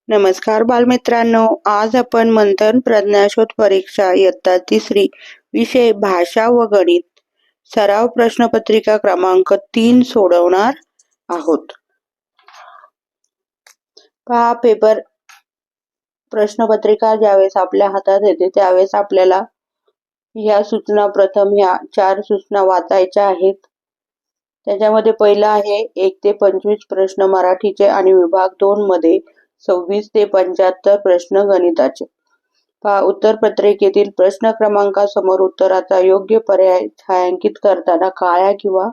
नमस्कार बालमित्रांनो, आज आपण मंथन प्रज्ञाशोध परीक्षा इयत्ता 3 विषय भाषा व गणित सराव प्रश्नपत्रिका क्रमांक 3 सोडवणार आहोत. पहा, पेपर प्रश्नपत्रिका ज्यावेळेस आपल्या हातात येते त्यावेळेस आपल्याला ह्या सूचना प्रथम ह्या 4 सूचना वाचायच्या आहेत. त्याच्यामध्ये पहिला आहे 1 ते 25 प्रश्न मराठीचे आणि विभाग 2 मध्ये 26 ते 75 प्रश्न गणिताचे. पहा, उत्तरपत्रिकेतील प्रश्न क्रमांकासमोर उत्तराचा योग्य पर्याय छायांकित करताना काळ्या किंवा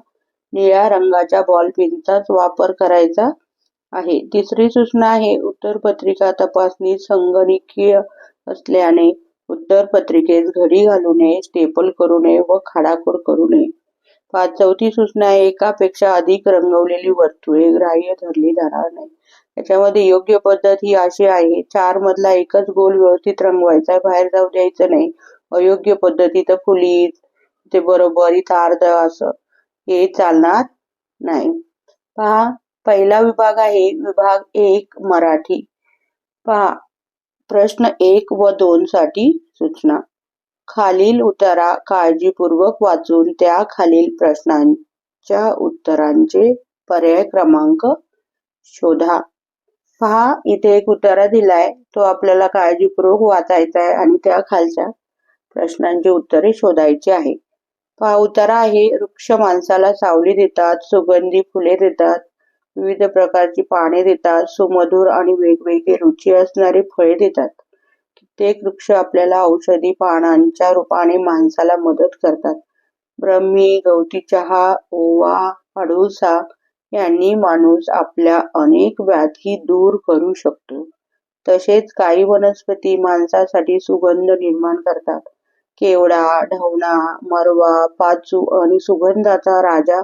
निळ्या रंगाच्या बॉल पेनचाच वापर करायचा आहे. तिसरी सूचना आहे उत्तरपत्रिका तपासणी संगणकीय असल्याने उत्तरपत्रिकेस घडी घालू नये, स्टेपल करू नये व खाडाखोड करू नये. चौथी सूचना आहे एकापेक्षा अधिक रंगवलेली वर्तुळे ग्राह्य धरली जाणार नाही. त्याच्यामध्ये योग्य पद्धत ही अशी आहे, 4 मधला एकच गोल व्यवस्थित रंगवायचा, बाहेर जाऊ द्यायचं नाही. अयोग्य पद्धतीत फुली ते बरोबर इथं अर्ध असं हे चालणार नाही. पहा, पहिला विभाग आहे विभाग 1 मराठी. पहा, प्रश्न 1 व 2 साठी सूचना. खालील उतारा काळजीपूर्वक वाचून त्या खालील प्रश्नांच्या उत्तरांचे पर्याय क्रमांक शोधा. पहा, इथे एक उतारा दिलाय, तो आपल्याला काळजीपूर्वक वाचायचा आहे आणि त्या खालच्या प्रश्नांची उत्तरे शोधायची आहे. पहा, उतारा आहे वृक्ष माणसाला सावली देतात, सुगंधी फुले देतात, विविध प्रकारची पाने देतात, सुमधुर आणि वेगवेगळी रुची असणारी फळे देतात. कित्येक वृक्ष आपल्याला औषधी पानांच्या रूपाने माणसाला मदत करतात. ब्रह्मी, गवती चहा, ओवा, अडुळसा यांनी माणूस आपल्या अनेक व्याधी दूर करू शकतो. तसेच काही वनस्पती माणसासाठी सुगंध निर्माण करतात. केवडा, ढवणा, मरवा, पाचू आणि सुगंधाचा राजा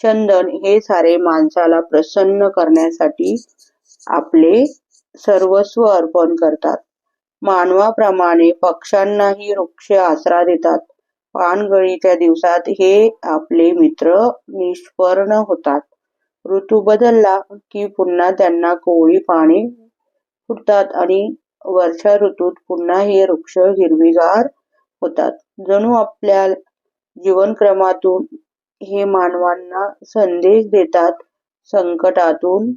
चंदन हे सारे माणसाला प्रसन्न करण्यासाठी आपले सर्वस्व अर्पण करतात. मानवाप्रमाणे पक्ष्यांनाही वृक्ष आसरा देतात. पानगळीच्या दिवसात हे आपले मित्र निष्पर्ण होतात. ऋतू बदलला की पुन्हा त्यांना कोवळी पाने फुटतात आणि वर्षा ऋतूत पुन्हा हे वृक्ष हिरवीगार होतात. जणू आपल्या जीवनक्रमातून हे मानवांना संदेश देतात, संकटातून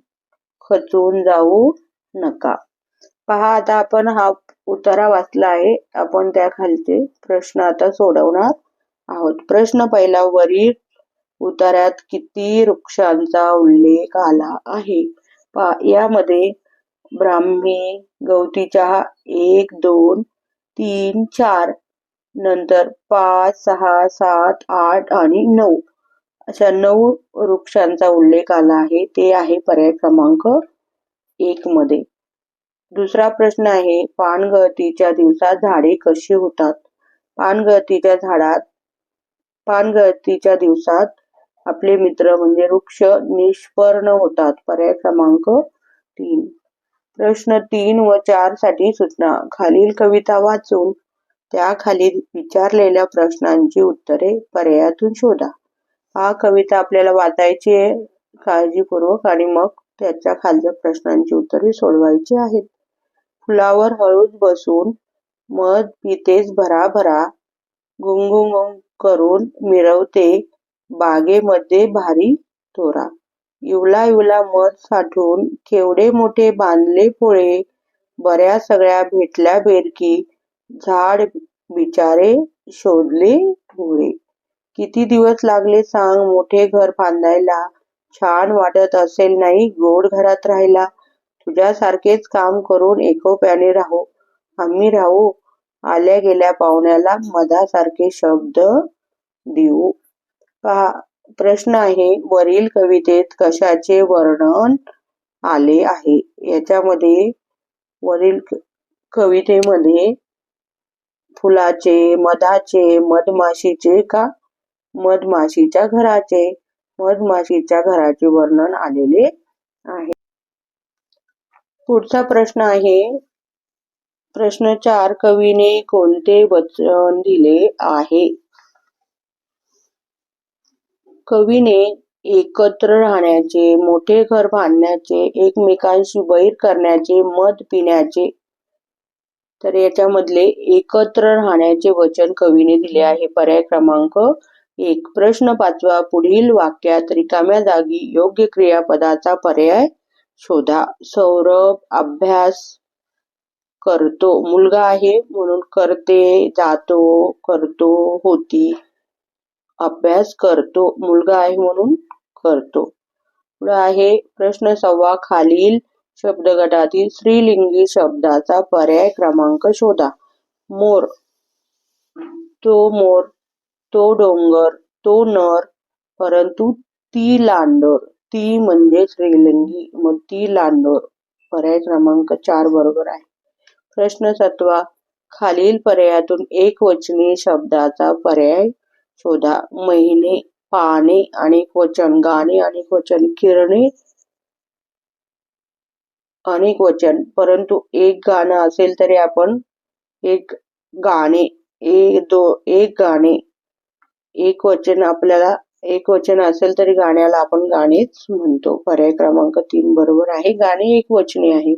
खचून जाऊ नका. पहा, आता आपण हा उतारा वाचला आहे. आपण त्या खालचे प्रश्न आता सोडवणार आहोत. प्रश्न पहिला, वरील उतार्यात किती वृक्षांचा उल्लेख आला आहे? पहा, यामध्ये ब्राह्मी, गवती चहा 1, 2, 3, 4 नंतर 5, 6, 7, 8 आणि 9 अशा 9 वृक्षांचा उल्लेख आला आहे. ते आहे पर्याय क्रमांक 1 मध्ये. दुसरा प्रश्न आहे पानगळतीच्या दिवसात झाडे कशी होतात? पानगळतीच्या दिवसात आपले मित्र म्हणजे वृक्ष निष्पर्ण होतात. पर्याय क्रमांक 3. प्रश्न 3 व 4 साठी सूचना. खालील कविता वाचून त्या खाली विचारलेल्या प्रश्नांची उत्तरे पर्यायातून शोधा. हा कविता आपल्याला वाचायची आहे काळजीपूर्वक आणि मग त्याच्या खालच्या प्रश्नांची उत्तरे सोडवायची आहेत. फुलावर हळूच बसून मध पितेस भराभरा, गुंगुंग करून मिरवते बागेमध्ये भारी तोरा. इवला इवला मध साठून केवढे मोठे बांधले पोळे, बऱ्या सगळ्या भेटल्या बेरकी, झाड बिचारे शोधले भोळे. किती दिवस लागले सांग मोठे घर बांधायला, छान वाटत असेल नाही गोड घरात राहायला. तुझ्यासारखेच काम करून एकोप्याने राहू आम्ही राहू, आल्या गेल्या पाहुण्याला मधासारखे शब्द देऊ. पहा, प्रश्न आहे वरील कवितेत कशाचे वर्णन आले आहे? याच्यामध्ये वरील कवितेमध्ये फुलाचे, मधाचे, मधमाशीचे का मधमाशीच्या घराचे? मधमाशीच्या घराचे वर्णन आलेले आहे. पुढचा प्रश्न आहे प्रश्न 4. कवीने कोणते वचन दिले आहे? कवीने एकत्र राहण्याचे, मोठे घर बांधण्याचे, एकमेकांशी वैर करण्याचे, मध पिण्याचे. तर याच्यामधले एकत्र राहण्याचे वचन कवीने दिले आहे. पर्याय क्रमांक 1. प्रश्न 5. पुढील वाक्यात रिकाम्या जागी योग्य क्रियापदाचा पर्याय शोधा. सौरभ अभ्यास करतो. मुलगा आहे म्हणून करते, जातो, करतो, होती. अभ्यास करतो. मुलगा आहे म्हणून करतो. पुढे आहे प्रश्न 6. खालील शब्दगटातील स्त्रीलिंगी शब्दाचा पर्याय क्रमांक शोधा. मोर, तो डोंगर, तो नर, परंतु ती लांडोर. ती म्हणजे स्त्रीलिंगी, मग ती लांडोर. पर्याय क्रमांक 4 बरोबर आहे. प्रश्न 7. खालील पर्यायातून एकवचनी शब्दाचा पर्याय शोधा. महिने, पाने अनेक वचन, गाणे अनेक वचन, किरणे अनेक वचन. परंतु एक गाणं असेल तरी आपण एक गाणे, एक गाणे. एक वचन असेल तरी गाण्याला आपण गाणेच म्हणतो. पर्याय क्रमांक 3 बरोबर आहे. गाणे एक वचनी आहे.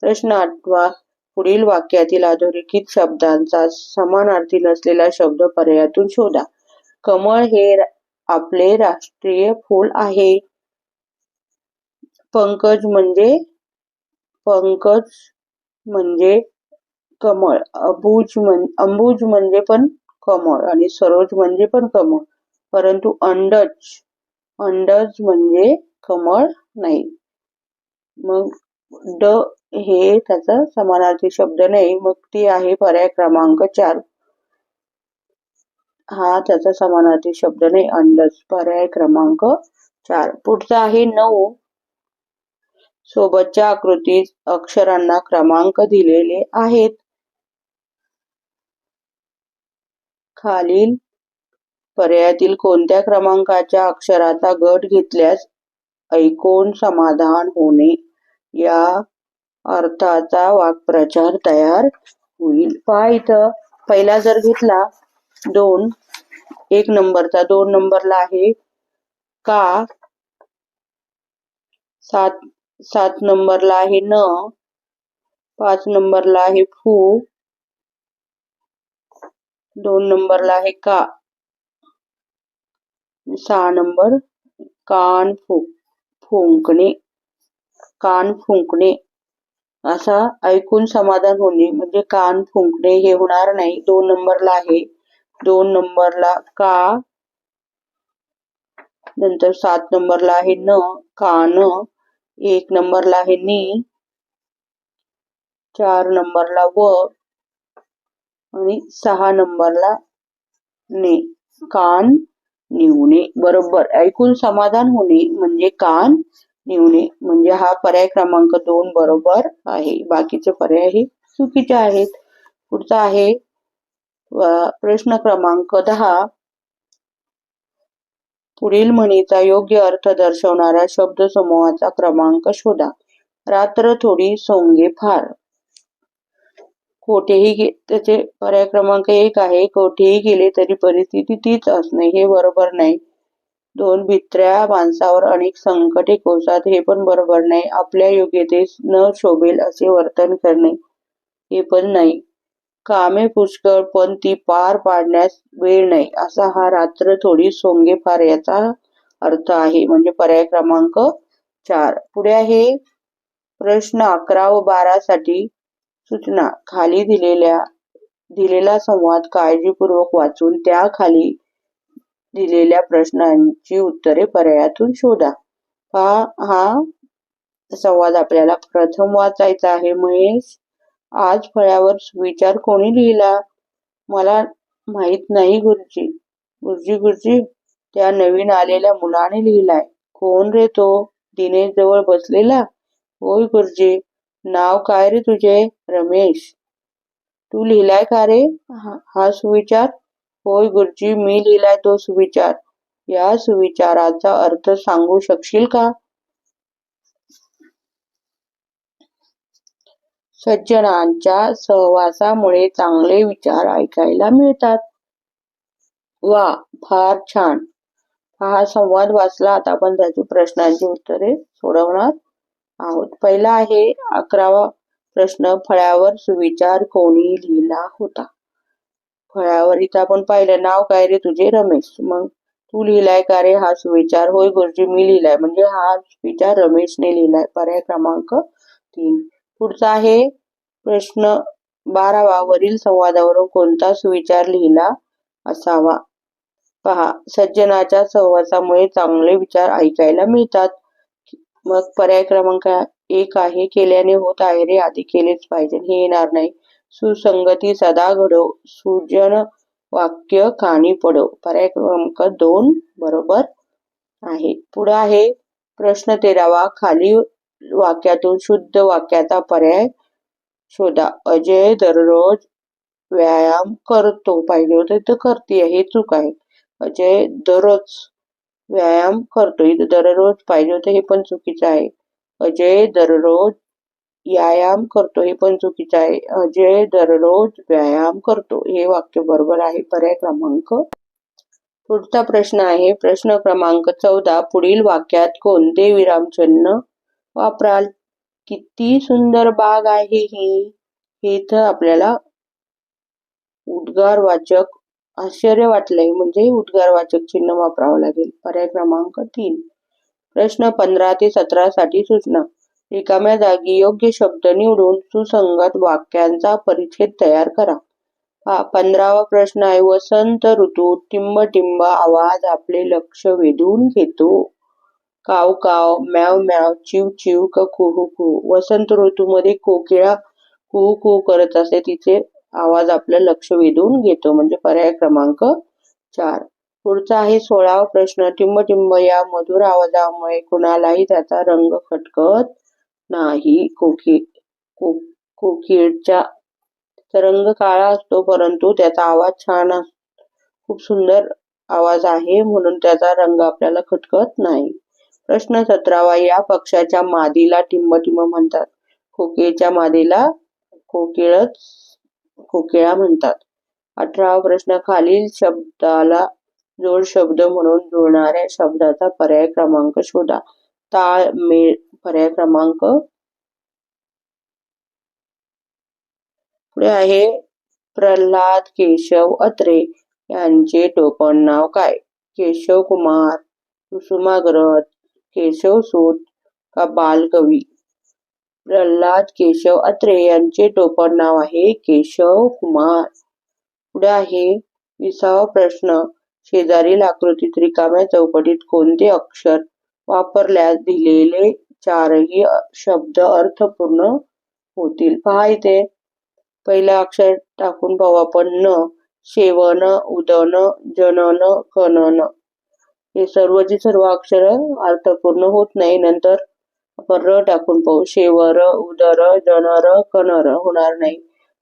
प्रश्न 8. पुढील वाक्यातील अधोरेखित शब्दांचा समानार्थी नसलेला शब्द पर्यायातून शोधा. कमळ हे आपले राष्ट्रीय फूल आहे. पंकज म्हणजे कमळ. अंबुज म्हणजे पण कमळ आणि सरोज म्हणजे पण कमळ. परंतु अंडज म्हणजे कमळ नाही. मग ड हे त्याचा समानार्थी शब्द नाही. मग ती आहे पर्याय क्रमांक 4. हा त्याचा समानार्थी शब्द नाही. अंडज. पर्याय क्रमांक 4. पुढचा आहे 9. सोबतच्या आकृतीत अक्षरांना क्रमांक दिलेले आहेत. खालील पर्यायातील कोणत्या क्रमांकाच्या अक्षराचा गट घेतल्यास ऐकून समाधान होणे या अर्थाचा वाक्प्रचार तयार होईल. पहा इथं पहिला जर घेतला 2, 1 नंबरचा, 2 नंबरला आहे का, 7 नंबरला आहे न, 5 नंबरला आहे फू, 2 नंबरला आहे का, 6 नंबर कान फुंकणे. असा ऐकून समाधान होणे म्हणजे कान फुंकणे हे होणार नाही. 2 नंबरला आहे. 2 नंबरला का, नंतर 7 नंबरला आहे न, कान. 1 नंबरला आहे नी, 4 नंबरला व आणि 6 नंबरला ने. कान निवणे. बरोबर. ऐकून समाधान होणे म्हणजे कान निवणे. म्हणजे हा पर्याय क्रमांक 2 बरोबर आहे. बाकीचे पर्याय हे चुकीचे आहेत. पुढचा आहे प्रश्न क्रमांक 10. पुढील म्हणीचा योग्य अर्थ दर्शवणाऱ्या शब्दसमूहाचा क्रमांक शोधा. रात्र थोडी, सोंगे फार. कोठेही त्याचे पर्याय क्रमांक 1 आहे. कोठेही गेले तरी परिस्थिती तीच असणे. हे बरोबर नाही. 2 भित्र्या माणसावर अनेक संकटे कोसतात. हे पण बरोबर नाही. आपल्या योग्यतेस न शोभेल असे वर्तन करणे. हे पण नाही. कामे पुष्कळ पण ती पार पाडण्यास वेळ नाही. असा हा रात्र थोडी सोंगे फार याचा अर्थ आहे. म्हणजे पर्याय क्रमांक 4. पुढे आहे प्रश्न 11 व 12 साठी सूचना. खाली दिलेला संवाद काळजीपूर्वक वाचून त्याखाली दिलेल्या प्रश्नांची उत्तरे पर्यायातून शोधा. हा संवाद आपल्याला प्रथम वाचायचा आहे. महेश, आज फळ्यावर सुविचार कोणी लिहिला? मला माहित नाही गुरुजी. गुरुजी, त्या नवीन आलेल्या मुलाने लिहिलाय. कोण रे तो? दिनेश जवळ बसलेला? होय गुरुजी. नाव काय रे तुझे? रमेश. तू लिहिलाय का रे हा सुविचार? होय गुरुजी, मी लिहिलाय तो सुविचार. या सुविचाराचा अर्थ सांगू शकशील का? सज्जनांच्या सहवासामुळे चांगले विचार ऐकायला मिळतात. वा, फार छान. हा संवाद वाचला. आता आपण त्याची प्रश्नांची उत्तरे सोडवणार आहोत. पहिला आहे 11वा प्रश्न. फळ्यावर सुविचार कोणी लिहिला होता? फळ्यावर इथं आपण पाहिलं, नाव काय रे तुझे? रमेश. मग तू लिहिलाय का रे हा सुविचार? होय गुरुजी मी लिहिलाय. म्हणजे हा विचार रमेशने लिहिलाय. पर्याय क्रमांक 3. पुढचा आहे प्रश्न 12वा. वरील संवादावरून कोणता सुविचार लिहिला असावा? पहा, सज्जनाच्या सहवासामुळे चांगले विचार ऐकायला मिळतात. मग पर्याय क्रमांक 1 आहे, केल्याने होत आहे रे, आधी केलेच पाहिजे, हे येणार नाही. सुसंगती सदा घडो, सुजन वाक्य कानी पडो. पर्याय क्रमांक 2 बरोबर आहे. पुढे आहे प्रश्न 13वा. खाली वाक्यातून शुद्ध वाक्याचा पर्याय शोधा. अजय दररोज व्यायाम करतो. पाहिजे होतं तर करते, हे चूक आहे. अजय दररोज व्यायाम करतो. इथं दररोज पाहिजे होतं, हे पण चुकीचं आहे. अजय दररोज व्यायाम करतो, हे पण चुकीचं आहे. अजय दररोज व्यायाम करतो, हे वाक्य बरोबर आहे. पर्याय क्रमांक. पुढचा प्रश्न आहे प्रश्न क्रमांक 14. पुढील वाक्यात कोणते विरामचिन्ह वापराल? किती सुंदर बाग आहे ही. हे इथं आपल्याला उद्गारवाचक आश्चर्य वाटलंय म्हणजे उद्गारवाचक चिन्ह वापरावं लागेल. पर्याय क्रमांक 3. प्रश्न 15 ते 17 साठी सूचना. रिकाम्या जागी योग्य शब्द निवडून सुसंगत वाक्यांचा परिच्छेद तयार करा. हा 15वा प्रश्न आहे. वसंत ऋतूत टिंब टिंब आवाज आपले लक्ष वेधून घेतो. काव काव, म्याव म्याव, चिव चिव, कुहू कुहू. वसंत ऋतूमध्ये कोकिळा कुहू कुहू करत असते, तिचे आवाज आपलं लक्ष वेधून घेतो, म्हणजे पर्याय क्रमांक 4. पुढचा आहे 16वा प्रश्न. टिंब टिंब या मधुर आवाजामुळे कुणालाही त्याचा रंग खटकत नाही. कोकिळचा रंग काळा असतो, परंतु त्याचा आवाज छान असतो, खूप सुंदर आवाज आहे, म्हणून त्याचा रंग आपल्याला खटकत नाही. प्रश्न 17वा. या पक्षाच्या मादीला टिंब टिंब म्हणतात. कोकिळेच्या मादीला कोकिळा म्हणतात. 18वा प्रश्न. खालील शब्दाला जोड शब्द म्हणून जुळणाऱ्या शब्दाचा पर्याय क्रमांक शोधा. ताळमेळ. पर्याय क्रमांक. पुढे आहे प्रल्हाद केशव अत्रे यांचे टोपण नाव काय? केशव कुमार, कुसुमाग्रज, केशवसूत का बालकवी? प्रल्हाद केशव अत्रे यांचे टोपण नाव आहे केशव कुमार. पुढे आहे 20वा प्रश्न. शेजारील आकृतीत रिकाम्या चौकटीत कोणते अक्षर वापरल्यास दिलेले चारही शब्द अर्थपूर्ण होतील? पहा, इथे पहिलं अक्षर टाकून पाहू आपण. न, शेवण, उदन, जनन, कनन. हे सर्वची सर्व अक्षर अर्थपूर्ण होत नाही. नंतर आपण र टाकून पाहू. शेवर, उदर, जनर, कनर होणार नाही.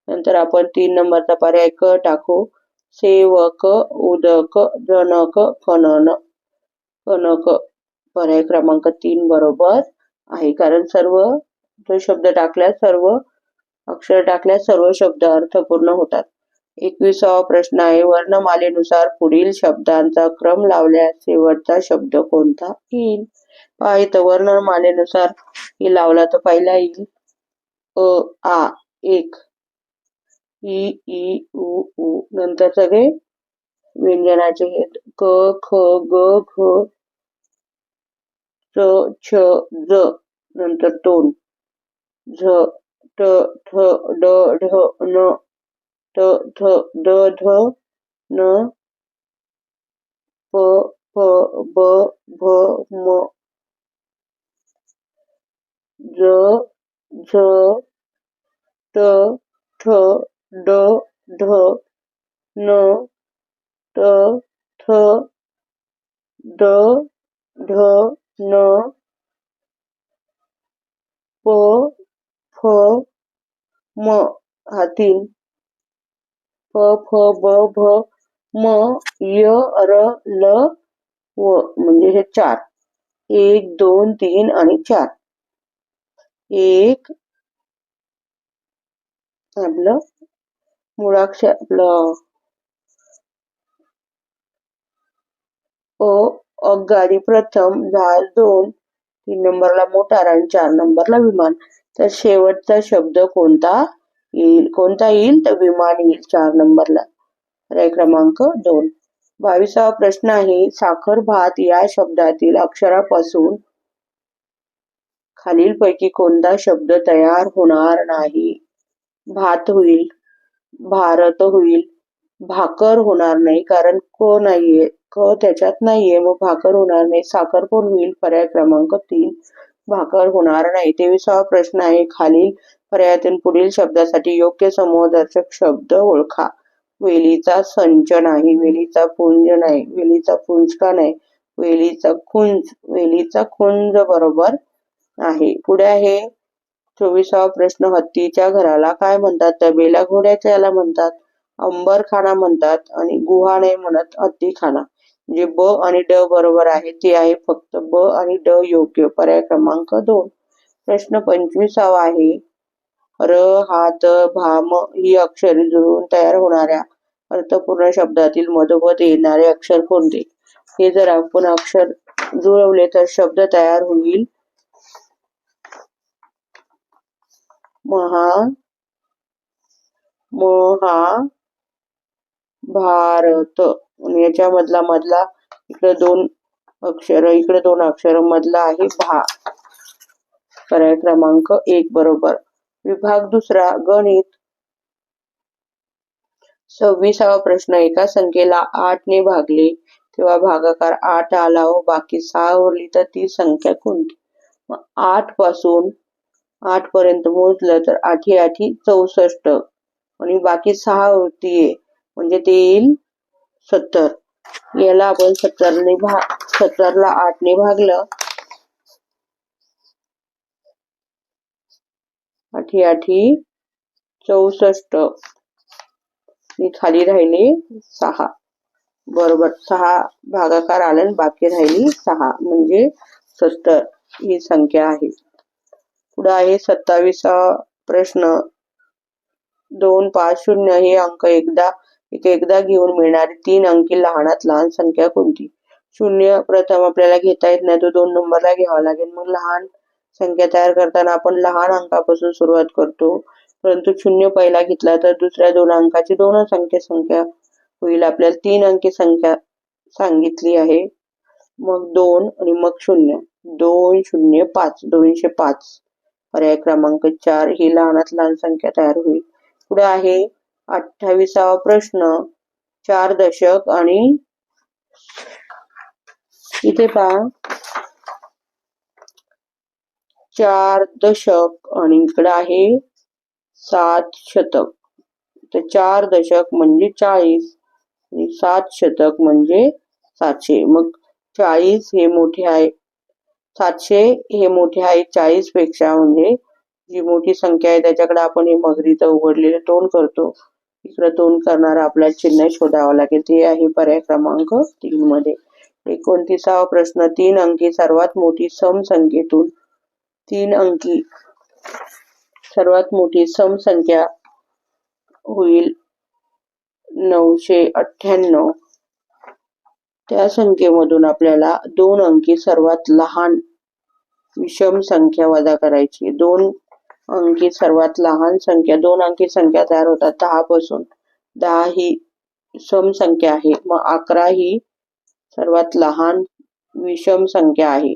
नंतर आपण 3 नंबरचा पर्याय क टाकू. सेवक, उदक, जनक, कनन, कनक. पर्याय क्रमांक 3 बरोबर आहे, कारण सर्व जो शब्द टाकल्यास, सर्व अक्षर टाकल्यास सर्व शब्द अर्थपूर्ण होतात. 21वा प्रश्न आहे. वर्णमालेनुसार पुढील शब्दांचा क्रम लावल्यास शेवटचा शब्द कोणता येईल? पहा, इथं वर्णमालेनुसार हे लावला तर पहिला येईल अ, आ, एक, ई, ई, उ, उ. नंतर सगळे व्यंजनाचे आहेत. क, ख, ग, घ, च, छ, ज. नंतर तोंड. झ, ट, ठ, ड, ढ, न, ट, थ, ड, ध, न, प, फ, ब, भ, म, ज, झ, ट, ठ, ड, ढ, न, ट, थ, ड, ढ, न, प, फ, म. हा 3. प, फ, ब, भ, म, य, र, ल, व. म्हणजे हे 4. 1, 2, 3 आणि 4. एक आपलं मुळाक्षर आपलं अ, आगगाडी प्रथम, जहाज 2, 3 नंबरला मोटार आणि 4 नंबरला विमान. तर शेवटचा शब्द कोणता येईल? कोणता येईल? तर विमान येईल 4 नंबरला. पर्याय क्रमांक 2. 22वा प्रश्न आहे, साखर भात या शब्दातील अक्षरापासून खालीलपैकी कोणता शब्द तयार होणार नाही? भात होईल, भारत होईल, भाकर होणार नाही कारण क नाहीये, क त्याच्यात नाहीये, मग भाकर होणार नाही. साखर पण होईल. पर्याय क्रमांक 3, भाकर होणार नाही. 23वा प्रश्न आहे, खालील पर्यायातून पुढील शब्दासाठी योग्य समूहदर्शक शब्द ओळखा. वेलीचा संच नाही, वेलीचा पुंज नाही, वेलीचा पुंजका नाही, वेलीचा खुंज. वेलीचा खुंज बरोबर आहे. पुढे आहे 24वा प्रश्न, हत्तीच्या घराला काय म्हणतात? तर बेला घोड्याच्या याला म्हणतात, अंबरखाना म्हणतात आणि गुहा नाही म्हणत, हत्तीखाना. जे ब आणि ड बरोबर आहे ते आहे फक्त ब आणि ड योग्य. पर्याय क्रमांक 2. प्रश्न 25वा आहे, र, हा, त, भा, म ही अक्षरे जुळवून तयार होणाऱ्या अर्थपूर्ण शब्दातील मधोमध येणारे अक्षर कोणते? हे जर आपण अक्षर जुळवले तर शब्द तयार होईल भारत. याच्यामधला इकडे 2 अक्षर, इकडे 2 अक्षर, मधला आहे भा. पर्याय क्रमांक 1 बरोबर. विभाग दुसरा, गणित. 26वा प्रश्न, एका संख्येला 8 ने भागले तेव्हा भागाकार 8 आला व बाकी 6 उरली तर ती संख्या कोणती? 8 पासून 8 पर्यंत मोजलं तर 8 8 64 आणि बाकी 6 उरतीये म्हणजे ते येईल 70. याला आपण 70 ला 8 ने भागलं, 8 8 64 खाली राहिले 6 बरोबर. 6 भागाकार आला आणि बाकी राहिली 6 म्हणजे 70 ही संख्या आहे. पुढे आहे 27वा प्रश्न, 250 हे अंक एकदा घेऊन मिळणारी 3 अंकी लहानात लहान संख्या कोणती? 0 प्रथम आपल्याला घेता येत नाही, तो 2 नंबरला घ्यावा लागेल. मग लहान संख्या तयार करताना आपण लहान अंकापासून सुरुवात करतो, परंतु 0 पहिला घेतला तर दुसऱ्या 2 अंकाची 2 संख्या होईल. आपल्याला 3 अंकी संख्या सांगितली आहे, मग 2 आणि मग 0, 205 205. पर्याय क्रमांक 4 ही लहानात लहान संख्या तयार होईल. पुढे आहे 28वा प्रश्न, 4 दशक आणि इथे पहा 4 दशक आणि इकडे आहे 7 शतक. तर 4 दशक म्हणजे 40 आणि 7 शतक म्हणजे 700. मग 40 हे मोठे आहे, 700 हे मोठे आहे 40 पेक्षा, म्हणजे जी मोठी संख्या आहे त्याच्याकडे आपण हे मगरीचं उघडलेलं तोंड करतो, इकडे तोंड करणारा आपल्याला चिन्ह शोधावं लागेल. ते आहे पर्याय क्रमांक 3 मध्ये. 29वा प्रश्न, 3 अंकी सर्वात मोठी समसंख्येतून 3 अंकी सर्वात मोठी समसंख्या होईल 998. त्या संख्येमधून आपल्याला 2 अंकी सर्वात लहान विषम संख्या वजा करायची. 2 अंकी सर्वात लहान संख्या, 2 अंकी संख्या तयार होतात 10 पासून. 10 ही सम संख्या आहे, मग 11 ही सर्वात लहान विषम संख्या आहे.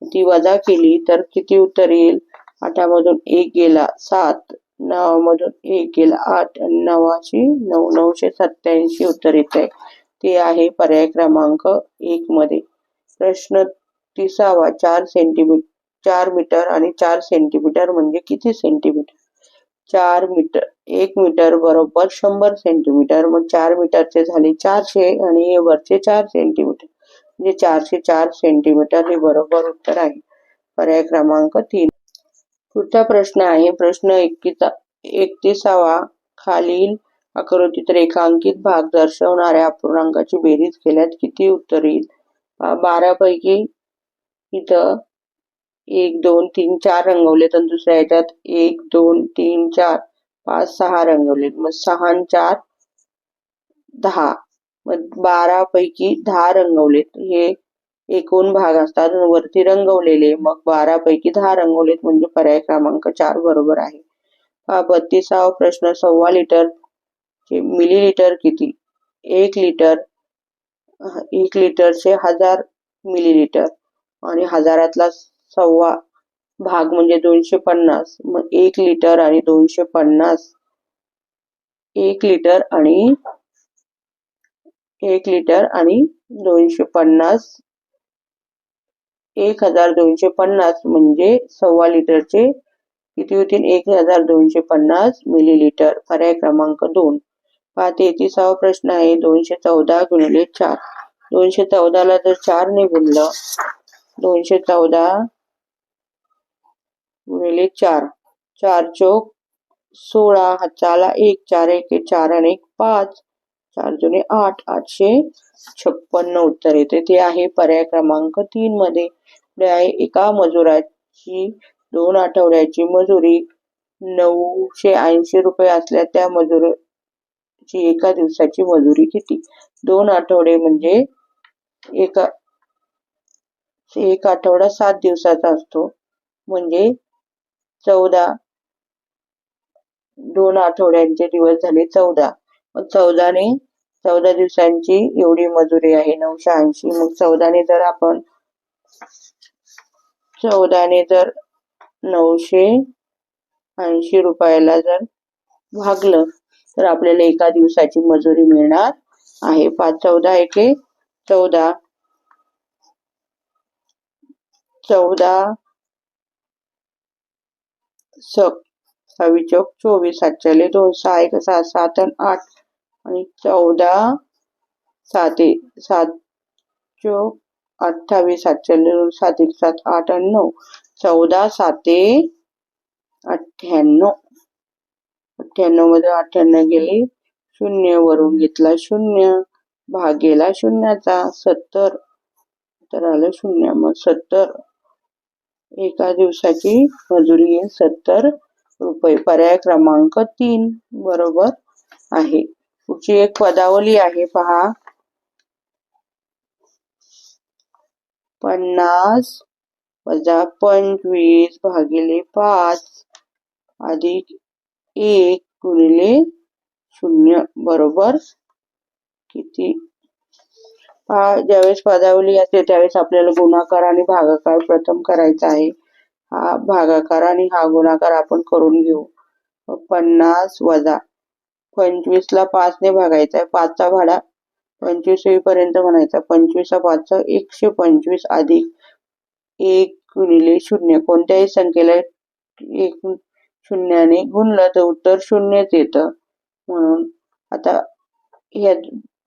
ती वजा केली तर किती उत्तर येईल? 8 मधून 1 गेला 7, 9 मधून 1 गेला 8 आणि 987 उत्तर येत आहे. ते आहे पर्याय क्रमांक 1 मध्ये. प्रश्न 30वा, 4 मीटर आणि 4 सेंटीमीटर म्हणजे किती सेंटीमीटर? 4 मीटर, 1 मीटर बरोबर 100 सेंटीमीटर. मग 4 मीटरचे झाले 400 आणि हे वरचे 4 सेंटीमीटर म्हणजे 404 सेंटीमीटर हे बरोबर उत्तर आहे. पर्याय क्रमांक 3. पुढचा प्रश्न आहे प्रश्न 31वा, खालील आकृतीत रेखांकित भाग दर्शवणाऱ्या अपूर्णांकाची बेरीज केल्यास किती उत्तर येईल? 12 पैकी इथं 1 2 3 4 रंगवलेत आणि दुसऱ्या याच्यात 1 2 3 4 5 6 रंगवलेत, मग 6 आणि 4 10. मग 12 पैकी 10 रंगवलेत, हे एकूण भाग असतात वरती रंगवलेले, मग 12 पैकी 10 रंगवलेत म्हणजे पर्याय क्रमांक 4 बरोबर आहे. 32वा प्रश्न 1.25 लिटर मिलीलिटर किती? 1 लिटरचे 1000 मिलीलिटर आणि हजारातला 1.25 भाग म्हणजे 250. मग 1 लिटर आणि 250 1 लिटर आणि 250 1250 म्हणजे 1.25 लिटरचे किती होतील? 1250 मिलीलिटर. पर्याय क्रमांक 2. 33वा प्रश्न आहे 214 गुणिले 4. 214 ला जर 4 ने गुणलं, 214 गुणिले 4, 4 चोक 16, हाताला 1, 4 1 4 आणि 1 5, 4 दुणे 8, 856 उत्तर येते. ते आहे पर्याय क्रमांक 3 मध्ये. पुढे आहे एका मजुराची 2 आठवड्याची मजुरी 980 रुपये असल्या त्या मजुराची एका दिवसाची मजुरी किती? 2 आठवडे म्हणजे एक आठवडा 7 दिवसाचा असतो म्हणजे 14, 2 आठवड्यांचे दिवस झाले 14. मग 14 दिवसांची एवढी मजुरी आहे 980. मग 14 जर 980 रुपयाला जर भागलं तर आपल्याला एका दिवसाची मजुरी मिळणार आहे. 5 14 एके 14, 14 6 चौक 24, 7 2, 6 1 6, 7 आणि 8 आणि 14 7 चौक 28, 7 7 1 7 8 आणि 9, 14 7 98. 98 मध्ये 98 गेले, 0 वरून घेतला 0, भाग गेला शून्याचा, 70 तर आलं 0. मग 70 एका दिवसाची मजुरी आहे 70 रुपये. पर्याय क्रमांक 3 बरोबर आहे. पुढची एक पदावली आहे पहा. 50 वजा 25 भागिले 5 अधिक 1 गुणिले 0 बरोबर किती? ज्यावेळेस पदावली असते त्यावेळेस आपल्याला गुणाकार आणि भागाकार प्रथम करायचा आहे. हा भागाकार आणि हा गुणाकार आपण करून घेऊ. 50 वजा 25 ला 5 ने भागायचा आहे. 5 चा भाडा 25 येईपर्यंत म्हणायचा. 25 5 125 अधिक 1 गुणिले 0. कोणत्याही संख्येला 1 शून्याने गुणलं तर उत्तर 0च येतं. म्हणून आता या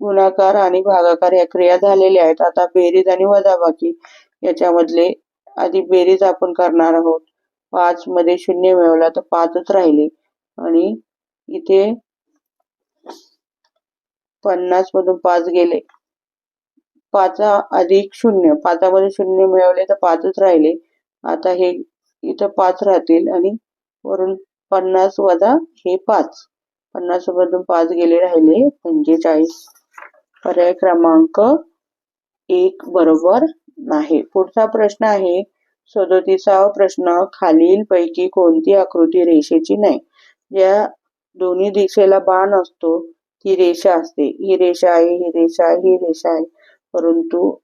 गुणाकार आणि भागाकार या क्रिया झालेल्या आहेत. आता बेरीज आणि वजाबाकी याच्यामधले आधी बेरीज आपण करणार आहोत. 5 मध्ये 0 मिळवला तर 5च राहिले आणि इथे 50 मधून 5 गेले, 5 अधिक 0, 5 मध्ये 0 मिळवले तर 5च राहिले. आता हे इथं 5 राहतील आणि वरून 50 वजा हे 5, 50 मधून 5 गेले, राहिले 45. पर्याय क्रमांक 1 बरोबर आहे. पुढचा प्रश्न आहे 37वा प्रश्न. खालील पैकी कोणती आकृती रेषेची नाही? ज्या दोन्ही दिशेला बाण असतो ती रेषा असते. ही रेषा आहे, ही रेषा आहे, ही रेषा आहे, परंतु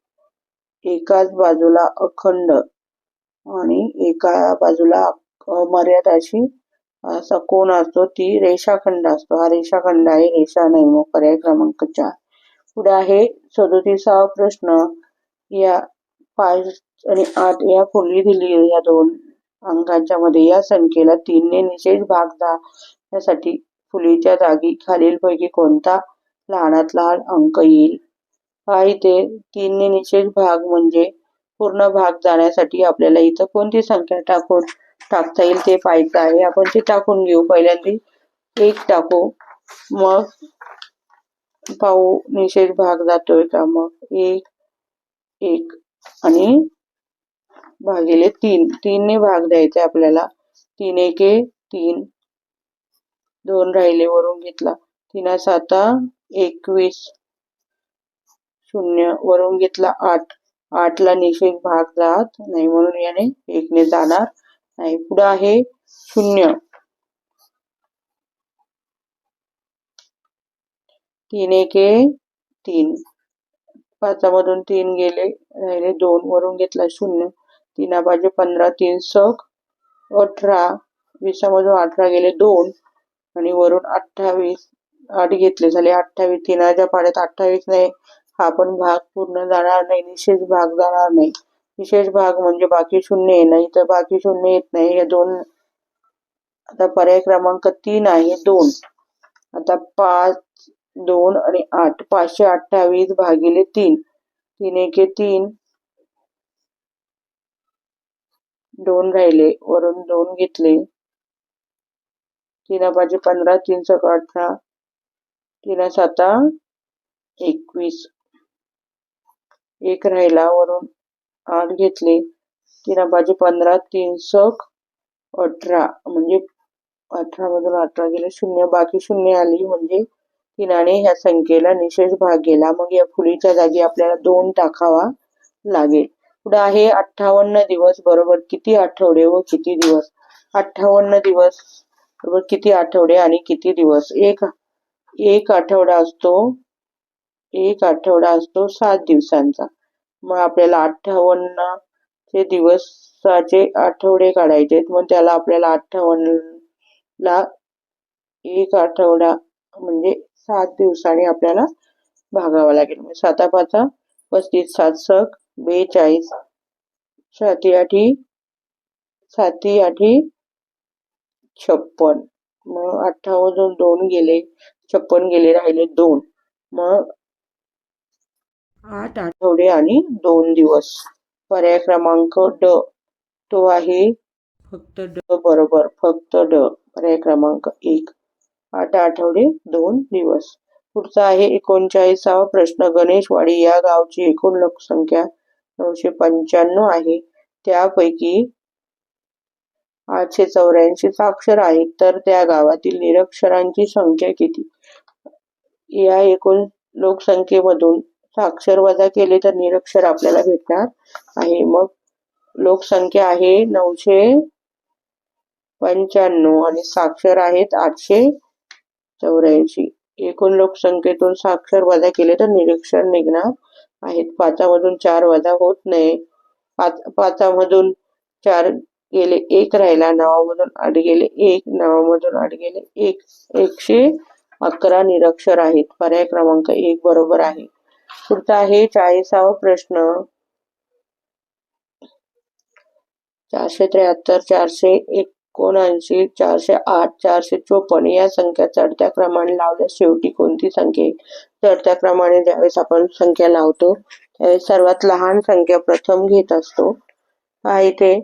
एकाच बाजूला अखंड आणि एका बाजूला अमर्याद असा कोण असतो, ती रेषाखंड असतो. हा रेषाखंड आहे, रेषा नाही. मग पर्याय क्रमांक 4. पुढे आहे 37वा प्रश्न. या 5 आणि 8 या फुली दिली या दोन अंकांच्या मध्ये या संख्येला 3 ने निशेष भाग यासाठी फुलीच्या जागी खालीलपैकी कोणता लहानात लहान अंक येईल? हा इथे 3 ने निशेष भाग म्हणजे पूर्ण भाग जाण्यासाठी आपल्याला इथं कोणती संख्या टाकता येईल ते पाहायचं आहे. आपण ते टाकून घेऊ. पहिल्यांदा 1 टाकू, मग पाहू निशेष भाग जातोय का. मग 1 1 आणि भागिले 3, 3 ने भाग द्यायचा आपल्याला. 3 एके 3, 2 राहिले वरून घेतला, 3 7 21, 0 वरून घेतला 8, 8ला निषेध भाग जात नाही म्हणून याने 1ने जाणार नाही. पुढे आहे 0. 3 एके 3. 5मधून 3 गेले राहिले 2 वरून घेतला 0. 3 15 3 सक 18. 20मधून 18 गेले 2 आणि वरून 28 8 घेतले झाले 28. 3च्या पाड्यात 28 नाही हा पण भाग पूर्ण जाणार नाही. निषेध भाग जाणार नाही. विशेष भाग म्हणजे बाकी 0 येणं. इथं बाकी 0 येत नाही. या दोन आता पर्याय क्रमांक 3 आहे 2. आता 5 2 आणि 8 528 भागिले 3. 3 एके 3. 2 राहिले वरून 2 घेतले. 3 15 3 सक 18. 3 7 21. 1 राहिला वरून 8 घेतले. 3 15 3 सक 18 म्हणजे 18मधून 18 गेले 0. बाकी 0 आली म्हणजे 3ने ह्या संख्येला निषेध भाग गेला. मग या फुलीच्या जागी आपल्याला 2 टाकावा लागेल. पुढे आहे 58 दिवस बरोबर किती आठवडे व किती दिवस. 58 दिवस बरोबर किती आठवडे आणि किती दिवस. एक आठवडा असतो 7 दिवसांचा. मग आपल्याला 58 चे दिवसाचे आठवडे काढायचे. मग त्याला आपल्याला 58ला एक आठवडा म्हणजे 7 दिवसांनी आपल्याला भागावा लागेल. 7 5 35 7 सक 42. 7 8 56. मग 58 2 गेले 56 गेले राहिले 2. मग 8 आठवडे आणि 2 दिवस. पर्याय क्रमांक ड तो आहे फक्त ड बरोबर फक्त ड. पर्याय क्रमांक 1. 8 आठवडे 2 दिवस. पुढचा आहे 39वा प्रश्न. गणेशवाडी या गावची एकूण लोकसंख्या 995 आहे. त्यापैकी 884 साक्षर आहेत तर त्या गावातील निरक्षरांची संख्या किती. या एकूण लोकसंख्येमधून साक्षर वजा केले तर निरक्षर आपल्याला भेटणार आहे. मग लोकसंख्या आहे 995 आणि साक्षर आहेत 884. एकूण लोकसंख्येतून साक्षर वजा केले तर निरक्षर निघणार आहेत. 5मधून 4 वजा होत नाही. 5मधून 4 गेले 1 राहिला. 9मधून 8 गेले 1. 9मधून 8 गेले 1. 111 निरक्षर आहेत. पर्याय क्रमांक 1 बरोबर आहे. पुढचा आहे 40वा प्रश्न. 473 479 408 454 या संख्या चढत्या क्रमाने लावल्यास शेवटी कोणती संख्या येईल. चढत्या क्रमाने ज्यावेळेस आपण संख्या लावतो त्यावेळेस सर्वात लहान संख्या प्रथम घेत असतो. इथे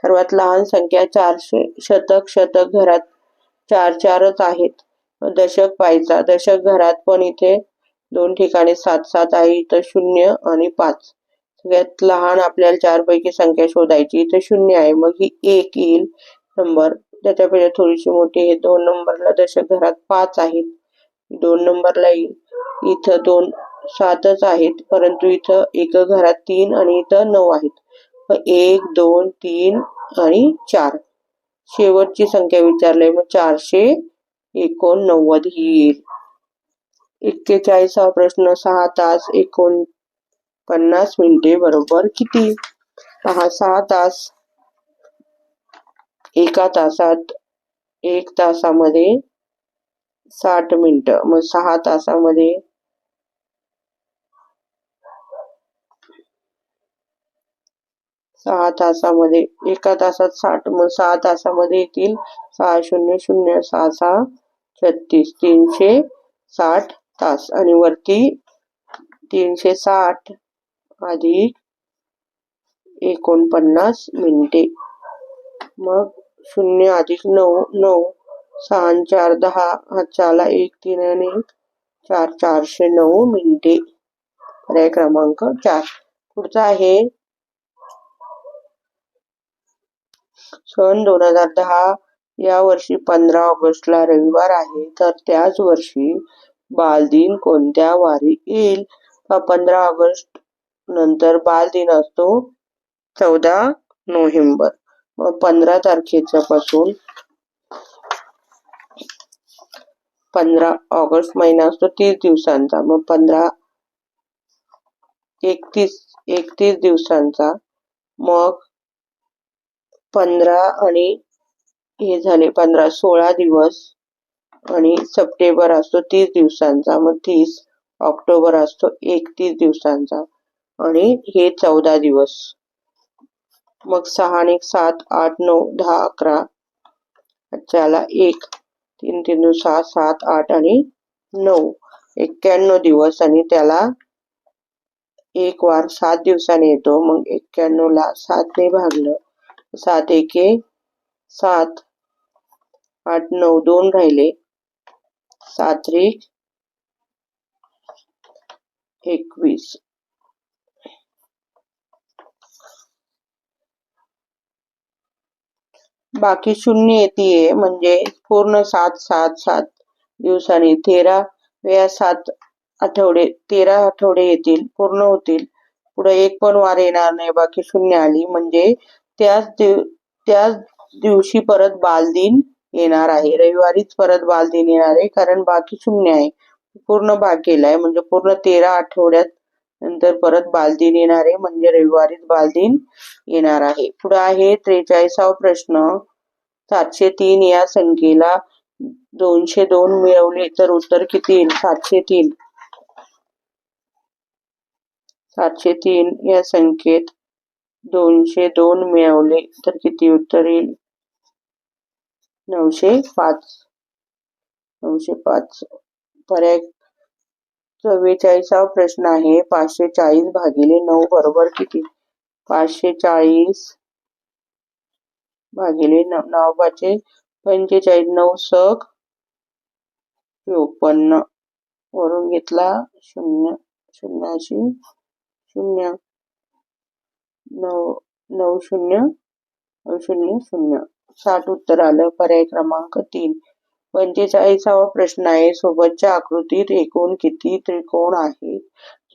सर्वात लहान संख्या 400. शतक घरात 4 4च आहेत. दशक पाहायचा. दशक घरात पण इथे 2 ठिकाणी 7 7 आहे. इथं 0 आणि 5. सगळ्यात लहान आपल्याला 4 पैकी संख्या शोधायची. इथे 0 आहे मग ही 1 येईल नंबर. त्याच्यापेक्षा थोडीशी मोठी आहे. 2 नंबरला दशक घरात 5 आहेत. 2 नंबरला येईल. इथं 2 7च आहेत परंतु इथं एक घरात 3 आणि इथं 9 आहेत. 1 2 3 आणि 4. शेवटची संख्या विचारली मग 489 ही येईल. 41वा प्रश्न. 6 तास 49 मिनिटे बरोबर किती. 6 तास. एका तासात 1 तासामध्ये 60 मिनिटं. मग 6 तासामध्ये एका तासात 60. मग 6 तासामध्ये येतील 6 0 0 6 6 36 360 तास आणि वरती 360 अधिक 49 मिनिटे. मग 0 अधिक 9 9 6 4 10 हातच्याला 1 3 आणि 4 409 मिनिटे. पर्याय क्रमांक 4. पुढचा आहे सन 2010 या वर्षी 15 ऑगस्टला रविवार आहे तर त्याच वर्षी बालदिन कोणत्या वारी येईल. 15 ऑगस्ट नंतर बालदिन असतो 14 नोव्हेंबर. मग 15 तारखेच्या पासून 15 ऑगस्ट महिना असतो 30 दिवसांचा. मग 31 दिवसांचा. मग 15 आणि हे झाले 15 16 दिवस. आणि सप्टेंबर असतो 30 दिवसांचा. मग 30 ऑक्टोबर असतो 31 दिवसांचा. आणि हे 14 दिवस. मग 6 आणि 7 8 9 10 11. त्याला 1 3 3 6 7 8 आणि 9 91 दिवस. आणि त्याला एक वार 7 दिवसांनी येतो. मग 91 ला 7 ने भागलं. 7 एके 7 8 9 2 राहिले. 7 त्रिक 21. बाकी शून्य येते म्हणजे पूर्ण 7 दिवसांनी 13 वेळा 7 आठवडे 13 आठवडे येतील, पूर्ण होतील. पुढे एक पण वार येणार नाही. बाकी शून्य आली म्हणजे त्याच दिवशी परत बालदिन येणार आहे. रविवारीच परत बालदिन येणार आहे, कारण बाकी शून्य आहे. पूर्ण भाग केलाय म्हणजे पूर्ण 13 आठवड्यात नंतर परत बालदिन येणार आहे, म्हणजे रविवारीच बालदिन येणार आहे. पुढे आहे 43वा प्रश्न. 703 या संख्येला 202 मिळवले तर उत्तर किती येईल? 703 या संख्येत 202 मिळवले तर किती उत्तर येईल? 905. पर्याय 44वा प्रश्न आहे. 540 भागिले 9 बरोबर किती? 540 भागिले 9 5 45 9 सक 54 वरून घेतला 0 0 0 9 0 0 0 60 उत्तर आलं. पर्याय क्रमांक 3. 45वा प्रश्न आहे. सोबतच्या आकृतीत एकूण किती त्रिकोण आहेत?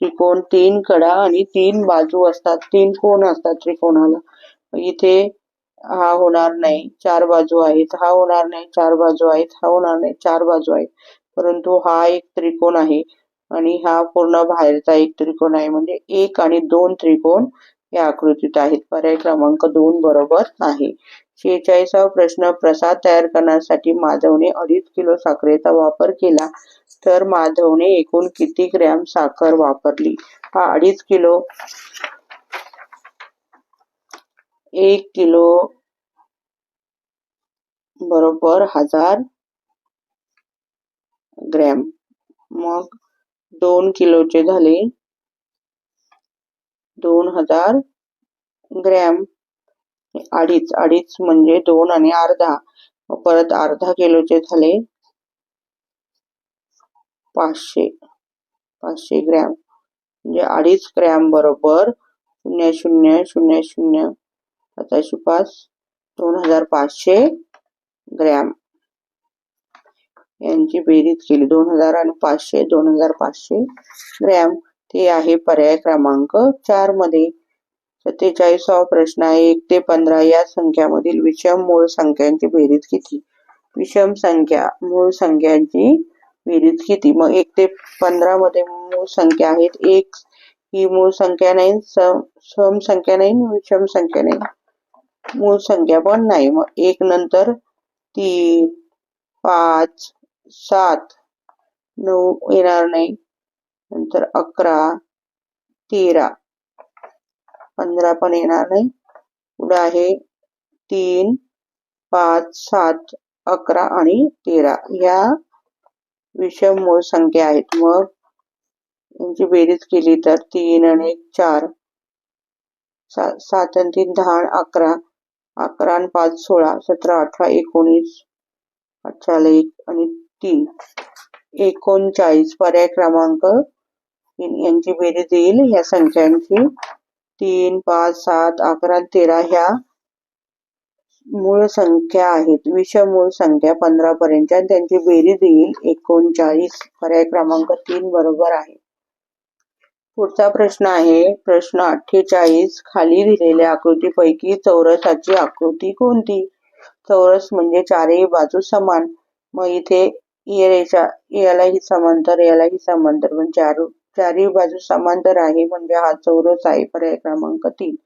त्रिकोण 3 कडा आणि 3 बाजू असतात. 3 कोण असतात त्रिकोणाला. इथे हा होणार नाही, 4 बाजू आहेत. हा होणार नाही, 4 बाजू आहेत. हा होणार नाही, 4 बाजू आहेत. परंतु हा एक त्रिकोण आहे आणि हा पूर्ण बाहेरचा एक त्रिकोण आहे. म्हणजे 1 आणि 2 त्रिकोण या आकृतीत आहेत. पर्याय क्रमांक 2 बरोबर आहे. 46वा प्रश्न. प्रसाद तयार करण्यासाठी माधवने 2.5 किलो साखरेचा वापर केला तर माधवने एकूण किती ग्रॅम साखर वापरली? हा 2.5 किलो 1 किलो बरोबर 1000 ग्रॅम. मग 2 किलोचे झाले 2000 ग्रॅम. 2.5 म्हणजे 2 आणि अर्धा. परत अर्धा किलोचे झाले 500 ग्रॅम. म्हणजे 2.5 ग्रॅम बरोबर 0000 5 2500 ग्रॅम. यांची बेरीज केली 2000 आणि 500 2500 ग्रॅम. ते आहे पर्याय क्रमांक 4 मध्ये. 47वा प्रश्न आहे. 1 ते 15 या संख्यामधील विषम मूळ संख्यांची बेरीज किती? विषम संख्या मूळ संख्यांची बेरीज किती? मग 1 ते 15 मध्ये मूळ संख्या आहेत. 1 ही मूळ संख्या नाही, सम संख्या नाही, विषम संख्या नाही, मूळ संख्या पण नाही. मग 1 नंतर 3 5 7 9 येणार नाही. नंतर 11 13 15 पण येणार नाही. पुढे आहे 3 5 7 11 आणि 13 ह्या विषम मूळ संख्या आहेत. मग यांची बेरीज केली तर 3 आणि 1 4 7 आणि 3 10 11 11 आणि 5 16 17 18 19 18 1 आणि 3 39. पर्याय क्रमांक 3 यांची बेरीज येईल ह्या संख्यांची. 3 5 7 11 आणि 13 ह्या मूळ संख्या आहेत. विषम मूळ संख्या 15 पर्यंतच्या, त्यांची बेरीज येईल 39. पर्याय क्रमांक 3 बरोबर आहे. पुढचा प्रश्न आहे प्रश्न 48. खाली दिलेल्या आकृतीपैकी चौरसाची आकृती कोणती? चौरस म्हणजे चारही बाजू समान. मग इथे ही रेषा यालाही समांतर यालाही समांतर पण चारही बाजू समांतर आहे म्हणजे हा चौरस आहे. पर्याय क्रमांक 3.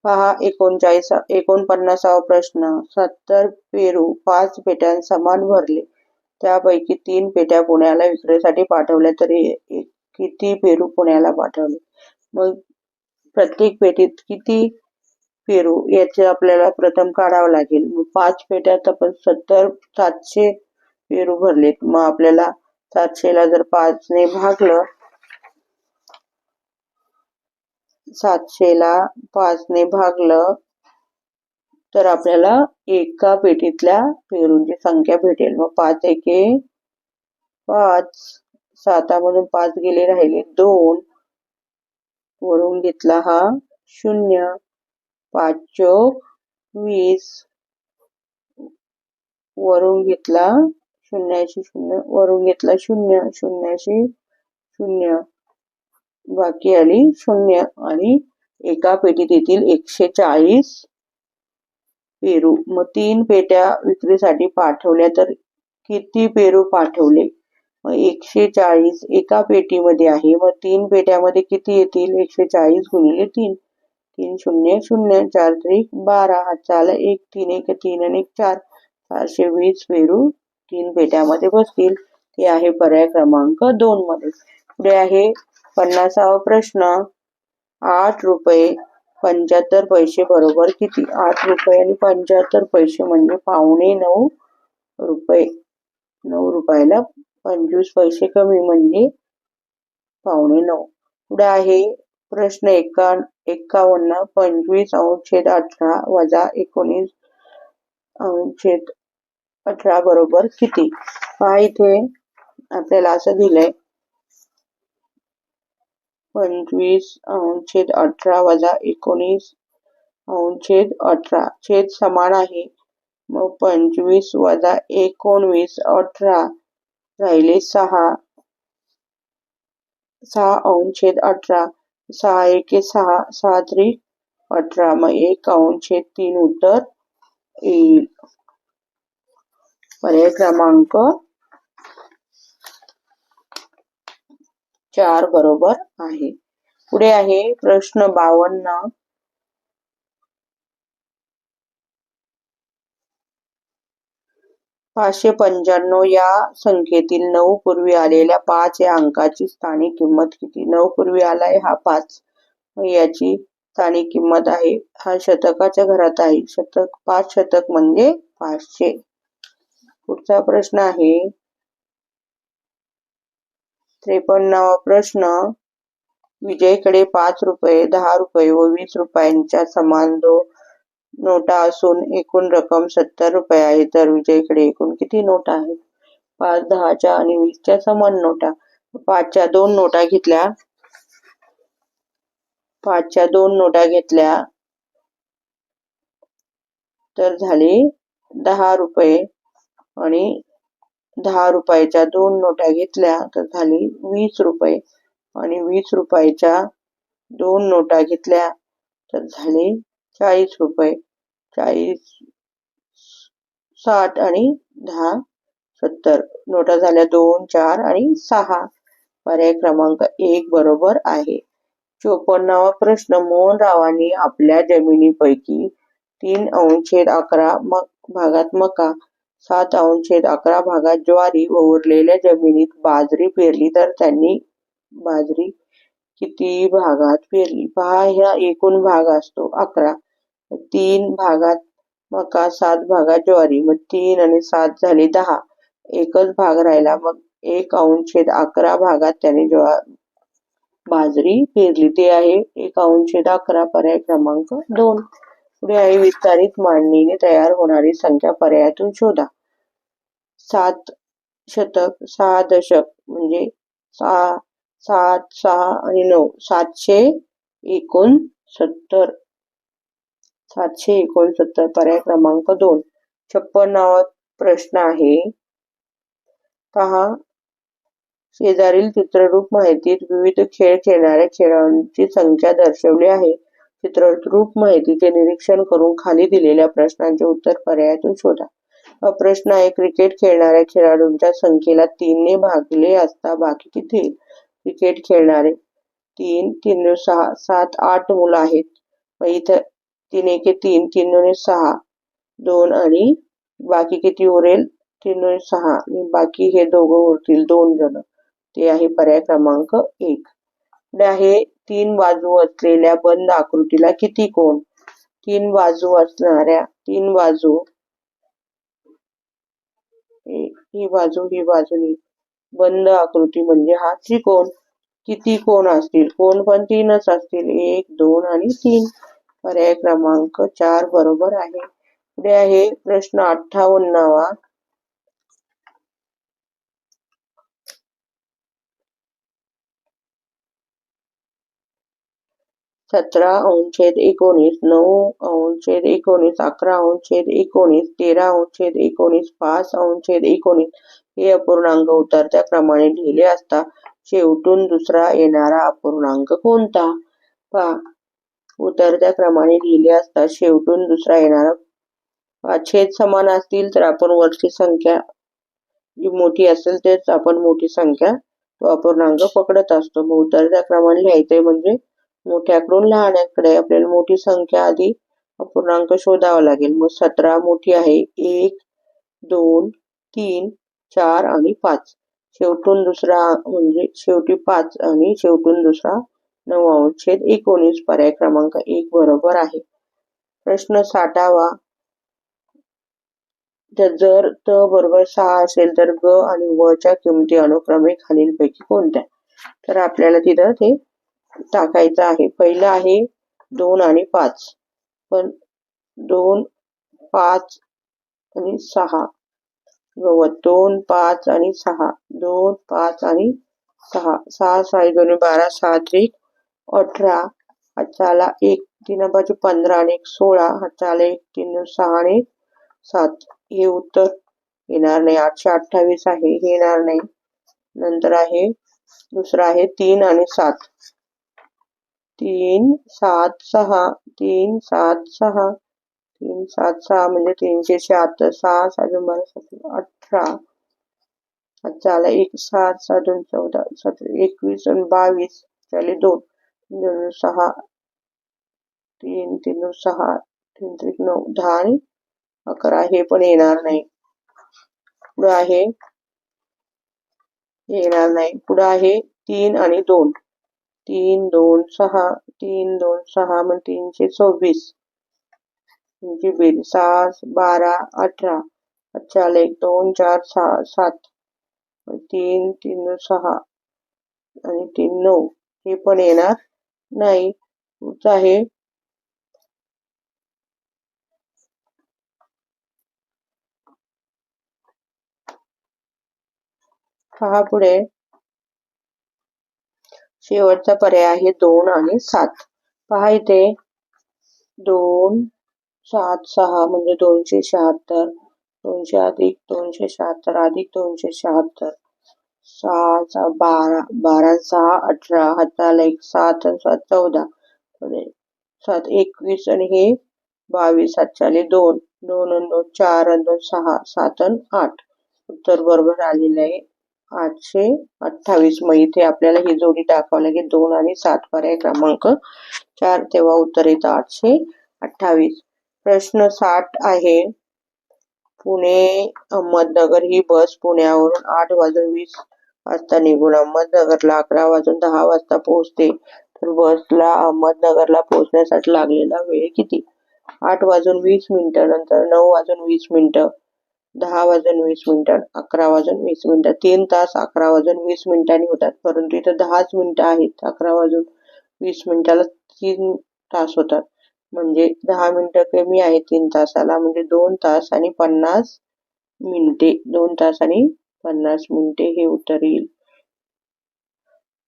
पहा 49वा प्रश्न. 70 पेरू 5 पेट्यां समान भरले. त्यापैकी 3 पेट्या पुण्याला विक्रीसाठी पाठवल्या तरी किती पेरू पुण्याला पाठवले? मग प्रत्येक पेटीत किती पेरू याचे आपल्याला प्रथम काढावं लागेल. मग 5 पेट्यात आपण 700 पेरू भरलेत. मग आपल्याला 700 ला जर 5 ने भागलं 700 ला 5 ने भागलं तर आपल्याला एका पेटीतल्या पेरूंची संख्या भेटेल. मग 5 एके 5, 7मधून 5 गेले राहिले 2, वरून घेतला हा 0, 5 चोक 20, वरून घेतला 0 वरून घेतला 0 0 बाकी आली 0 आणि एका पेटीत येतील 140 पेरू. मग 3 पेट्या विक्रीसाठी पाठवल्या तर किती पेरू पाठवले? मग 140 एका पेटीमध्ये आहे. मग 3 पेट्यामध्ये किती येतील? 140 गुणिले 3. 3 0 0 4 त्रिक 12. हातचा आला 1 3 1 3 आणि 1 4. 420 पेरू 3 पेट्यामध्ये बसतील. ते आहे पर्याय क्रमांक 2 मध्ये. पुढे आहे 50वा प्रश्न. 8 रुपये 75 पैसे बरोबर किती? 8 रुपये आणि 75 पैसे म्हणजे 8.25 रुपये. 9 रुपयाला 25 पैसे कमी म्हणजे 9.25. पुढे आहे प्रश्न 51. 25/18 वजा 19/18 बरोबर किती? पहा इथे आपल्याला असं दिलंय 25/18 वजा 19/18 छेद समान आहे. मग 25 वजा 19 18 राहिले 6 6/18 6 एके 6 6 त्रिक 18 मग 1/3 उत्तर येईल. पर्याय क्रमांक 4 बरोबर आहे. पुढे आहे प्रश्न 52. 595 या संख्येतील 9 पूर्वी आलेल्या 5 या अंकाची स्थानिक किंमत किती? 9 पूर्वी आलाय हा 5. याची स्थानिक किंमत आहे. हा शतकाच्या घरात आहे. 5 शतक म्हणजे 500. पुढचा प्रश्न आहे 53वा प्रश्न. विजयकडे 5 रुपये 10 रुपये व 20 रुपयांच्या समान नोटा असून एकूण रक्कम 70 रुपये आहे. तर विजयकडे एकूण किती नोटा आहेत? 5 10च्या आणि 20च्या समान नोटा. 5च्या 2 नोटा घेतल्या 5च्या 2 नोटा घेतल्या तर झाले 10 रुपये आणि 10 रुपयाच्या 2 नोटा घेतल्या तर झाली 20 रुपये आणि 20 रुपयाच्या 2 नोटा घेतल्या तर झाले 40 रुपये. 40 60 आणि 10 70 नोटा झाल्या 2 4 आणि 6. पर्याय क्रमांक 1 बरोबर आहे. 54वा प्रश्न. मोहनरावांनी आपल्या जमिनीपैकी 3/11 भागात मका, 7/11 भागात ज्वारी व उरलेल्या जमिनीत बाजरी पेरली तर त्यांनी बाजरी किती भागात पेरली? पहा ह्या एकूण भाग असतो 11. 3 भागात मका 7 भागात ज्वारी. मग 3 आणि 7 झाले 10. एकच भाग राहिला. मग 1/11 भागात त्याने बाजरी पेरली. ते आहे 1/11. पर्याय क्रमांक 2. पुढे आहे विस्तारित मांडणीने तयार होणारी संख्या पर्यायातून शोधा. 7 शतक 6 दशक म्हणजे 6 7 6 आणि 9 769. 769 पर्याय क्रमांक 2. 56वा प्रश्न आहे. पहा शेजारील चित्ररूप माहितीत विविध खेळ खेळणाऱ्या खेळाडूंची संख्या दर्शवली आहे. चित्ररूप माहितीचे निरीक्षण करून खाली दिलेल्या प्रश्नांचे उत्तर पर्यायातून शोधा. हा प्रश्न आहे, क्रिकेट खेळणाऱ्या खेळाडूंच्या संख्येला 3 ने भागले असता बाकी किती येईल? क्रिकेट खेळणारे 3, 3 6, 7, 8 मुलं आहेत. मग इथं 3 एके 3, 3 दुणे 6, 2 आणि बाकी किती उरेल? 3 दुणे 6 आणि बाकी हे दोघं उरतील 2 जण. ते आहे पर्याय क्रमांक 1. पुढे आहे 3 बाजू असलेल्या बंद आकृतीला किती कोण? 3 बाजू असणाऱ्या 3 बाजू, ही बाजू बंद आकृती म्हणजे हा त्रिकोण. किती कोण असतील? कोण पण 3च असतील. 1, 2 आणि 3. पर्याय क्रमांक 4 बरोबर आहे. पुढे आहे प्रश्न 58वा. 17/19, 9/19, 11/19, 13/19, 5/19 हे अपूर्णांक उतरत्या क्रमाने लिहिले असता शेवटून दुसरा येणारा अपूर्णांक कोणता? पहा, उतरत्या क्रमाने लिहिले असता शेवटून दुसरा येणारा छेद समान असतील तर आपण वरची संख्या जी मोठी असेल तेच आपण मोठी संख्या तो अपूर्णांक पकडत असतो. मग उतरत्या क्रमाने लिहायचंय म्हणजे मोठ्याकडून लहान्याकडे आपल्याला मोठी संख्या आधी अपूर्णांक शोधावा लागेल. मग 17 मोठी आहे. 1, 2, 3, 4 आणि 5. शेवटून दुसरा म्हणजे शेवटी 5 आणि शेवटून दुसरा 9/19. पर्याय क्रमांक 1 बरोबर आहे. प्रश्न 60वा. जर त बरोबर 6 असेल तर ग आणि व च्या किमती अनुक्रमे खालीलपैकी कोणत्या? तर आपल्याला तिथं ते टाकायचं आहे. पहिलं आहे 2 आणि 5. पण 2, 5 आणि 6. 2, 5 आणि 6. 2, 5 आणि 6. 6, 6 2 12, 6 3 18. हातचा आला 1 3 5 15 आणि 1 16. हातचा आला 1 3 6 आणि 7. हे उत्तर येणार नाही. 828 आहे, हे येणार नाही. नंतर आहे दुसरा आहे 3 आणि 7. 3 7 6. 3 7 6. 3 7 6 म्हणजे 376. 6 6 2 12 17 18. हातचा आला 1 7 7 2 14 17 21 आणि 22. झाले 2 2 6 3 3 6 3 3 9 10 आणि 11. हे पण येणार नाही. पुढे आहे येणार नाही. पुढे आहे 3 आणि 2. 3 2 6. 3 2 6 म्हणजे 326. 6 12 18. अच्छा 1 2 4 6 7. 3 3 6 आणि 3 9. हे पण येणार नाही. पुढचं आहे पहा पुढे शेवटचा पर्याय आहे 2 आणि 7. पहा इथे 2 7 6 म्हणजे 276. 200 अधिक 276 अधिक 276. 6 12 12 6 18. हाताला 1 7 आणि 7 14. 7 21 आणि हे 22. हातचाले 2 2 आणि 2 4 आणि 2 6 7 आणि 8. उत्तर बरोबर आलेलं आहे 828. मग इथे आपल्याला ही जोडी टाकावं लागेल 2 आणि 7. पर्याय क्रमांक 4. तेव्हा उत्तर येतं 828. प्रश्न 60 आहे. पुणे अहमदनगर ही बस पुण्यावरून 8:20 वाजता निघून अहमदनगरला 11:10 पोहोचते. तर बसला अहमदनगरला पोहोचण्यासाठी लागलेला वेळ किती? 8:20 नंतर 9:20, 10:20, 11:20. 3 तास 11:20 होतात. परंतु इथं 10च मिनिटं आहेत. 11:20 3 तास होतात. म्हणजे 10 मिनिटं कमी आहे 3 तासाला. म्हणजे 2 तास आणि 50 मिनिटे. 2 तास आणि 50 मिनिटे हे उत्तर येईल.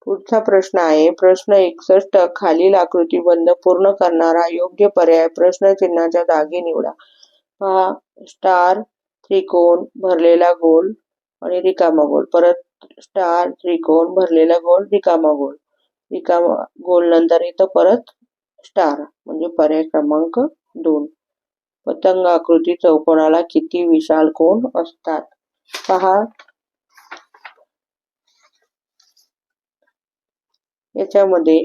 पुढचा प्रश्न आहे प्रश्न 61. खालील आकृतीबंध पूर्ण करणारा योग्य पर्याय प्रश्नचिन्हाच्या जागी निवडा. पहा स्टार, त्रिकोण, भरलेला गोल आणि रिकामा गोल. परत स्टार, त्रिकोण, भरलेला गोल, रिकामा गोल. रिकामा गोल नंतर येतं परत स्टार, म्हणजे पर्याय क्रमांक 2. पतंग आकृती चौकोनाला किती विशाल कोन असतात? पहा, याच्यामध्ये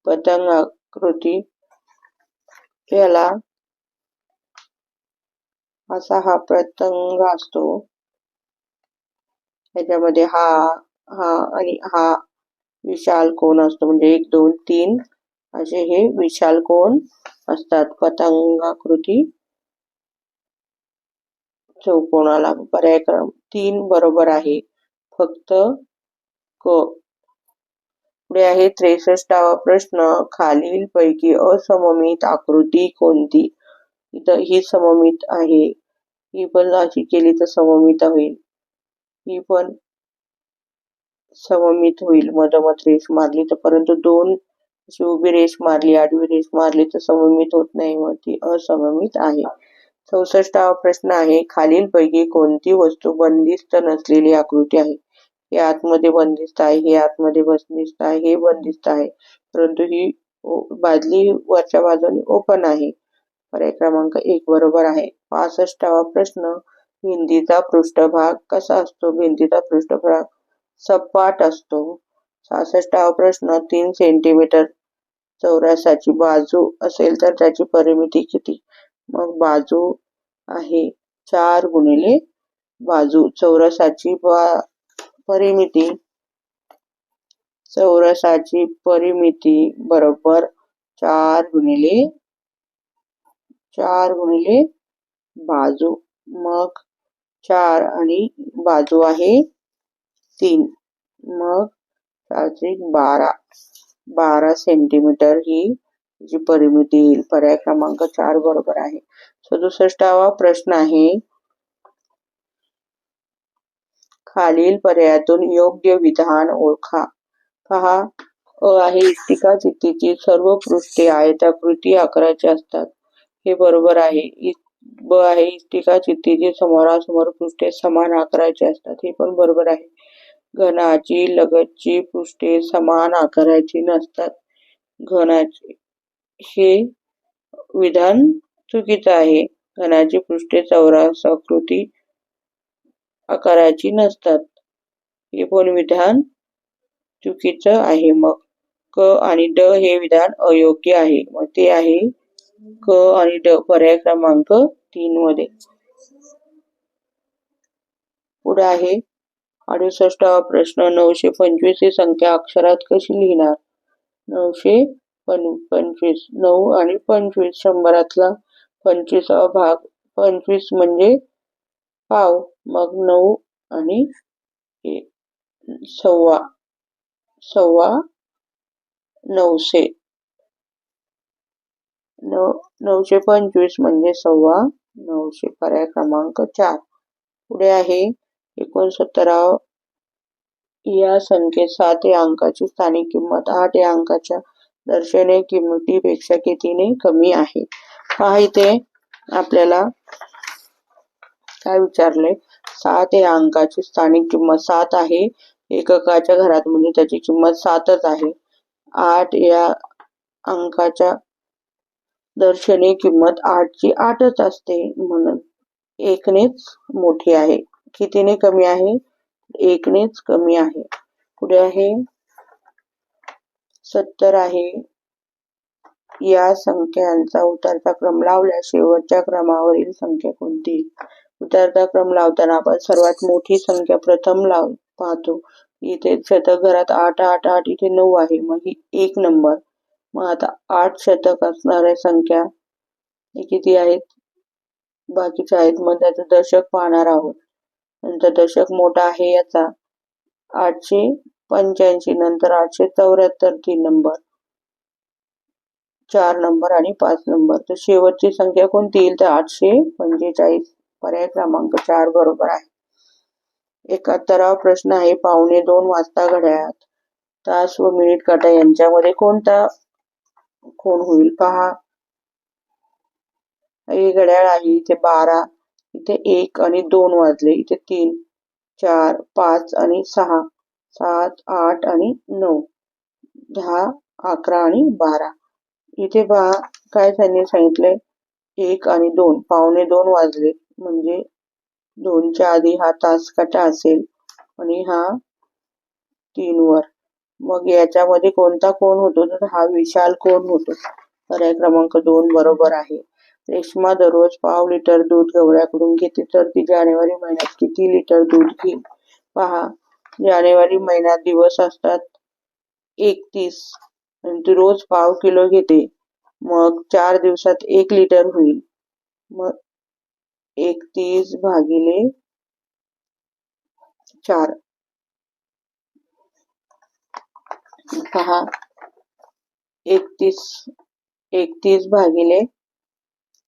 पतंग आकृती याला असा हा पतंग असतो. याच्यामध्ये हा आणि हा विशाल कोन असतो, म्हणजे 1 2 3 असे हे विशाल कोन असतात पतंगाकृती चौकोनाला. पर्याय क्रमांक 3 बरोबर आहे. फक्त क. पुढे आहे 63वा प्रश्न. खालील पैकी असममित आकृती कोणती? इथं ही सममित आहे, ही पण अशी केली तर सममित होईल, ही पण सममित होईल. मधोमध रेष मारली तर, परंतु 2 उभी रेष मारली, आडवी रेष मारली तर सममित होत नाही, मग ती असममित आहे. 64वा प्रश्न आहे. खालीलपैकी कोणती वस्तू बंदिस्त नसलेली आकृती आहे? हे आतमध्ये बंदिस्त आहे, हे आतमध्ये बंदिस्त आहे, हे बंदिस्त आहे, परंतु ही बादली वरच्या बाजूने ओपन आहे. पर्याय क्रमांक 1 बरोबर आहे. 65वा प्रश्न. भिंतीचा पृष्ठभाग कसा असतो? भिंतीचा पृष्ठभाग सपाट असतो. 66वा प्रश्न. 3 सेंटीमीटर चौरसाची बाजू असेल तर त्याची परिमिती किती? मग बाजू आहे 4 गुणिले बाजू. चौरसाची परिमिती बरोबर 4 गुणिले बाजू. मग 4 आणि बाजू आहे 3, मग 12 सेंटीमीटर ही जी परिमिती येईल. पर्याय क्रमांक 4 बरोबर आहे. 67वा प्रश्न आहे. खालील पर्यायातून योग्य विधान ओळखा. पहा, अ आहे इष्टिका चित्तीची सर्व पृष्ठे आयताकृती आकाराची असतात, हे बरोबर आहे. ब आहे इष्टिका चित्तीची समोरासमोर पृष्ठे समान आकाराची असतात, हे पण बरोबर आहे. घनाची लगतची पृष्ठे समान आकाराची नसतात. घनाची हे विधान चुकीचं आहे. घनाची पृष्ठे चौरसाकृती आकाराची नसतात, हे पण विधान चुकीचं आहे. मग क आणि ड हे विधान अयोग्य आहे, मग ते आहे क आणि ड पर्याय क्रमांक 3 मध्ये. पुढे आहे 68वा प्रश्न. 925 ही संख्या अक्षरात कशी लिहिणार? 925, 9 आणि 25, 100तला 25वा भाग, 25 म्हणजे पाव, मग 9 आणि सव्वा 900. 925 म्हणजे 9.25, पर्याय क्रमांक 4. पुढे आहे 69. या संख्येत 7 या अंकाची स्थानिक किंमत 8 या अंकाच्या दर्शनीय किमतीपेक्षा कितीने कमी आहे? पहा, इथे आपल्याला काय विचारले? 7 या अंकाची स्थानिक किंमत 7 आहे, एककाच्या घरात, म्हणजे त्याची किंमत 7च आहे. 8 या अंकाच्या दर्शनीय किंमत 8ची 8च असते, म्हणून 1नेच मोठी आहे. कितीने कमी आहे? 1नेच कमी आहे. पुढे आहे 70 आहे. या संख्यांचा उतरता क्रम लावल्यास शेवटच्या क्रमावरील संख्या कोणती? उतरता क्रम लावताना आपण सर्वात मोठी संख्या प्रथम पाहतो. इथे शतक घरात 8 8 8, इथे 9 आहे, मग ही 1 नंबर. मग आता 8 शतक असणाऱ्या संख्या किती आहेत? बाकीच्या आहेत, मग त्याचं दशक पाहणार आहोत. नंतर दशक मोठा आहे याचा 885, नंतर 874, 3 नंबर, 4 नंबर आणि 5 नंबर. तर शेवटची संख्या कोणती येईल? तर 845, पर्याय क्रमांक 4 बरोबर आहे. 71वा प्रश्न आहे. 1:45 वाजता घड्याळात तास व मिनिट काटा यांच्यामध्ये कोणता कोन होईल? पहा, हे घड्याळ आहे, इथे 12, इथे 1 आणि 2 वाजले, इथे 3 4 5 आणि 6, 7, 8 आणि 9, 10, 11 आणि 12. इथे पहा काय त्यांनी सांगितलंय, 1 आणि 2, 1:45 वाजले, म्हणजे 2च्या आधी हा तास काटा असेल आणि हा 3 वर. मग याच्यामध्ये कोणता कोण होतो, तर हा विशाल कोण होतो. पर्याय क्रमांक 2 बरोबर आहे. रेश्मा दररोज पाव लिटर दूध गवळ्याकडून घेते, तर ती जानेवारी महिन्यात किती लिटर दूध घेईल? पहा, जानेवारी महिन्यात दिवस असतात 31 आणि ती रोज पाव किलो घेते. मग 4 दिवसात 1 लिटर होईल. मग 31 भागिले 4. पहा, 31 भागिले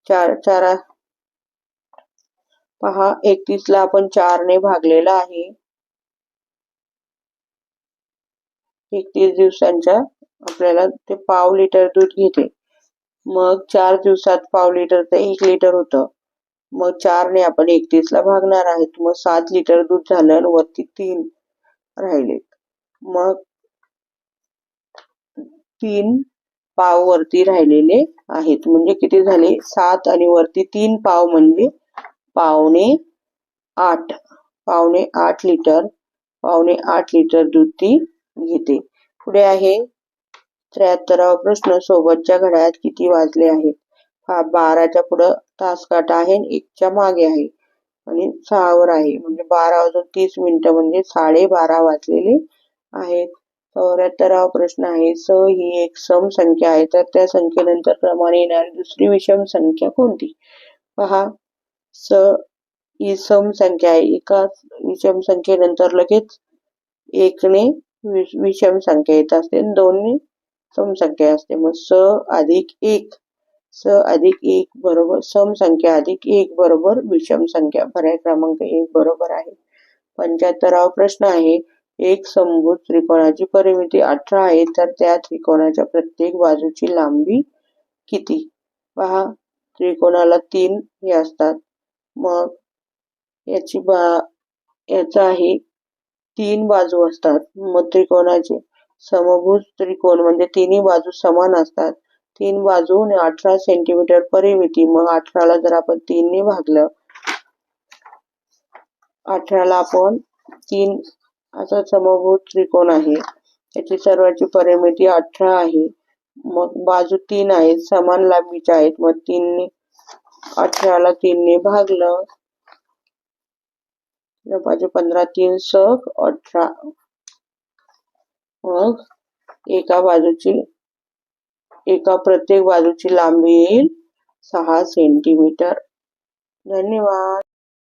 4. पहा, 31 ला आपण 4 ने भागलेला आहे. 31 दिवसांच्या आपल्याला ते पाव लिटर दूध घेते. मग 4 दिवसात पाव लिटर तर 1 लिटर होतं. मग 4 ने आपण 31 ला भागणार आहेत. मग 7 लिटर दूध झालं आणि वरती 3 राहिले. मग 3 पाव वरती राहिलेले आहेत. म्हणजे किती झाले? 7 आणि वरती 3 पाव म्हणजे 8.5. 8.5 लिटर. 8.5 लिटर दूध ती घेते. पुढे आहे 73वा प्रश्न. सोबतच्या घड्याळात किती वाजले आहेत? हा 12च्या पुढं तास काटा आहे, 1च्या मागे आहे आणि 6 वर आहे. म्हणजे 12 वाजून 30 मिनिटं म्हणजे 12:30 वाजलेले आहेत. 74वा प्रश्न आहे. स ही एक सम संख्या आहे, तर त्या संख्येनंतर क्रमाने येणारी दुसरी विषम संख्या कोणती? पहा, स ही सम संख्या आहे. एका विषम संख्येनंतर लगेच 1ने विषम संख्या येत असते आणि 2ने सम संख्या असते. मग स अधिक 1 बरोबर सम संख्या अधिक 1 बरोबर विषम संख्या. पर्याय क्रमांक 1 बरोबर आहे. 75वा प्रश्न आहे. एक समभुज त्रिकोणाची परिमिती 18 आहे, तर त्या त्रिकोणाच्या प्रत्येक बाजूची लांबी किती? पहा, त्रिकोणाला 3 हे असतात. मग याचा आहे 3 बाजू असतात. मग त्रिकोणाचे समभुज त्रिकोण म्हणजे तिन्ही बाजू समान असतात. 3 बाजू आणि 18 सेंटीमीटर परिमिती. मग 18ला जर आपण 3 ने भागलं, 18ला आपण 3 असा समभुज त्रिकोण आहे. त्याची सर्वांची परिमिती 18 आहे. मग बाजू 3 आहेत, समान लांबीच्या आहेत. मग 18ला 3 ने भागलं, 15 3 सक 18. मग प्रत्येक बाजूची लांबी येईल 6 सेंटीमीटर. धन्यवाद.